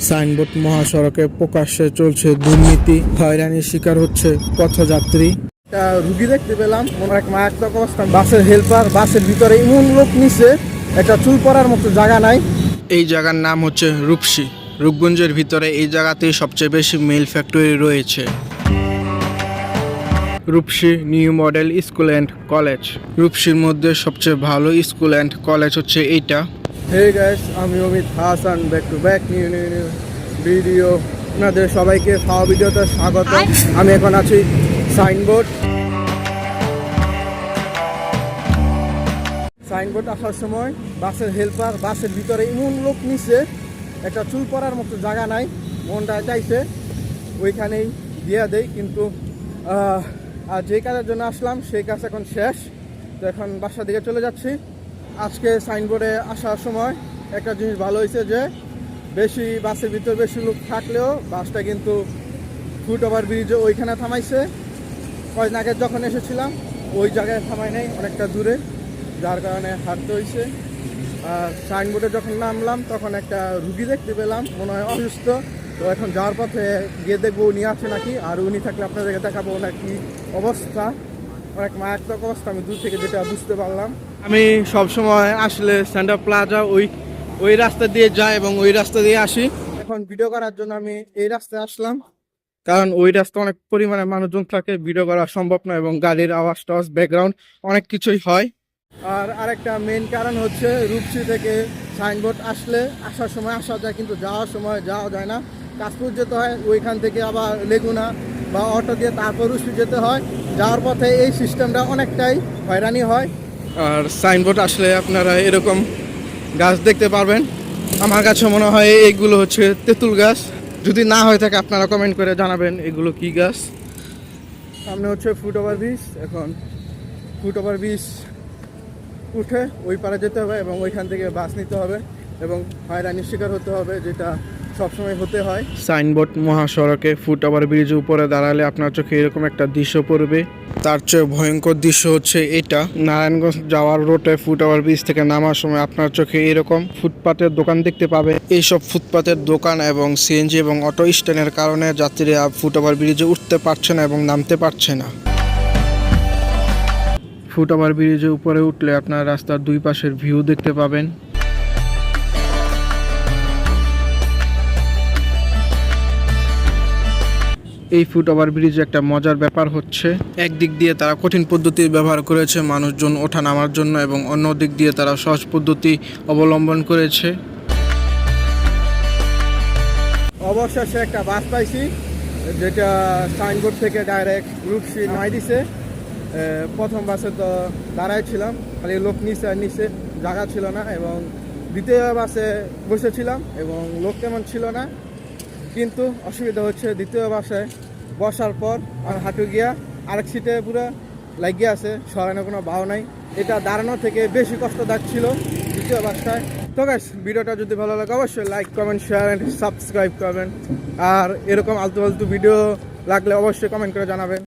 Signboard মহাসড়কে প্রকাশ্যে চলছে দুর্নীতি, হয়রানির শিকার হচ্ছে পথযাত্রী। রুগী দেখতে পেলাম, এক মারাত্মক অবস্থা। বাসের হেল্পার বাসের ভিতরে এমন লোক নিচে, একটা চুল পরার মতো জায়গা নাই। এই জায়গার নাম হচ্ছে রূপসী। রূপগঞ্জের ভিতরে এই জায়গাতেই সবচেয়ে বেশি মিল ফ্যাক্টরি রয়েছে। Rupsi new model school and college. রূপসীর মধ্যে সবচেয়ে ভালো স্কুল অ্যান্ড কলেজ হচ্ছে এইটা। হে গাইস, আমি Amit Hasan, back to back new video. আপনাদের সবাইকে খাওয়া ভিডিওতে স্বাগত। আমি এখন আছি সাইনবোর্ড আসার সময় বাসের হেল্পার বাসের ভিতরে এমন লোক নিচে, একটা চুল পরার মতো জায়গা নাই। মনটা চাইছে ওইখানেই দিয়ে দেয়, কিন্তু আর যে কাজের জন্য আসলাম সেই কাজ এখন শেষ। তো এখন বাসার দিকে চলে যাচ্ছি। আজকে সাইনবোর্ডে আসার সময় একটা জিনিস ভালো হয়েছে যে বেশি বাসের ভিতরে বেশি লোক থাকলেও বাসটা কিন্তু ফুট ওভার ব্রিজে ওইখানে থামাইছে। কয়েকদিন আগে যখন এসেছিলাম ওই জায়গায় থামাই নেই, অনেকটা দূরে, যার কারণে হাঁটতে হয়েছে। আর সাইনবোর্ডে যখন নামলাম তখন একটা রুগী দেখতে পেলাম, মনে হয় অসুস্থ। তো এখন যাওয়ার পথে গিয়ে দেখবো উনি আছে নাকি, আর উনি থাকলে আপনাদেরকে দেখাবো ওনার কি অবস্থা। অনেক মারাত্মক অবস্থা, আমি দূর থেকে যেটা বুঝতে পারলাম। আমি সবসময় আসলে সেন্টার প্লাজা ওই রাস্তা দিয়ে যাই এবং ওই রাস্তা দিয়ে আসি। এখন ভিডিও করার জন্য আমি এই রাস্তায় আসলাম, কারণ ওই রাস্তা অনেক পরিমাণে মানুষজন থাকে, ভিডিও করা সম্ভব নয় এবং গাড়ির আওয়াজ টাওয়াজ ব্যাকগ্রাউন্ড অনেক কিছুই হয়। আর আরেকটা মেন কারণ হচ্ছে রূপসী থেকে সাইনবোর্ড আসার সময় আসা যায়, কিন্তু যাওয়ার সময় যাওয়া যায় না। কাশপুর যেতে হয়, ওইখান থেকে আবার লেগুনা বা অটো দিয়ে তারপর রূপসী যেতে হয়। যাওয়ার পথে এই সিস্টেমটা অনেকটাই হয়রানি হয়। আর সাইনবোর্ড আসলে আপনারা এরকম গাছ দেখতে পারবেন। আমার কাছে মনে হয় এইগুলো হচ্ছে তেঁতুল গাছ। যদি না হয়ে থাকে আপনারা কমেন্ট করে জানাবেন এগুলো কি গাছ। সামনে হচ্ছে ফুট ওভার ব্রিজ। এখন ফুট ওভার ব্রিজ উঠে ওই পারে যেতে হবে এবং ওইখান থেকে বাস নিতে হবে এবং হয়রানির শিকার হতে হবে, যেটা সবসময় হতে হয়। সাইনবোর্ড মহাসড়কে ফুট ওভার ব্রিজের উপরে দাঁড়ালে আপনার চোখে এরকম একটা দৃশ্য পড়বে। তার চেয়ে ভয়ঙ্কর দৃশ্য হচ্ছে এটা, নারায়ণগঞ্জ যাওয়ার রোডে ফুট ওভার ব্রিজ থেকে নামার সময় আপনার চোখে এরকম ফুটপাতের দোকান দেখতে পাবে। এইসব ফুটপাতের দোকান এবং সিএনজি এবং অটো স্ট্যান্ডের কারণে যাত্রীরা ফুট ওভার ব্রিজে উঠতে পারছে না এবং নামতে পারছে না। ফুট ওভার ব্রিজের উপরে উঠলে আপনার রাস্তার দুই পাশের ভিউ দেখতে পাবেন। এই ফুট ওভার ব্রিজে একটা মজার ব্যাপার হচ্ছে, একদিক দিয়ে তারা কঠিন পদ্ধতি ব্যবহার করেছে মানুষজন ওঠা নামার জন্য এবং অন্য দিক দিয়ে তারা সহজ পদ্ধতি অবলম্বন করেছে। অবশেষে একটা বাস পাইছি, যেটা সাইনবোর্ড থেকে ডাইরেক্ট রূপসী নামাই দিছে। প্রথম বাসে তো দাঁড়াইছিলাম, খালি লোক নিচে জায়গা ছিল না, এবং দ্বিতীয় বাসে বসেছিলাম এবং লোক তেমন ছিল না। কিন্তু অসুবিধা হচ্ছে দ্বিতীয় বাসে বসার পর আর হাঁটু গিয়া আরেক সিটে পুরো লাগিয়ে আছে, সরানো কোনো বাও নাই। এটা দাঁড়ানো থেকে বেশি কষ্টদায়ক ছিল দ্বিতীয় বাসটায়। তো গাইস, ভিডিওটা যদি ভালো লাগে অবশ্যই like comment share and subscribe করবেন। আর এরকম আলতু ফালতু ভিডিও লাগলে অবশ্যই কমেন্ট করে জানাবেন।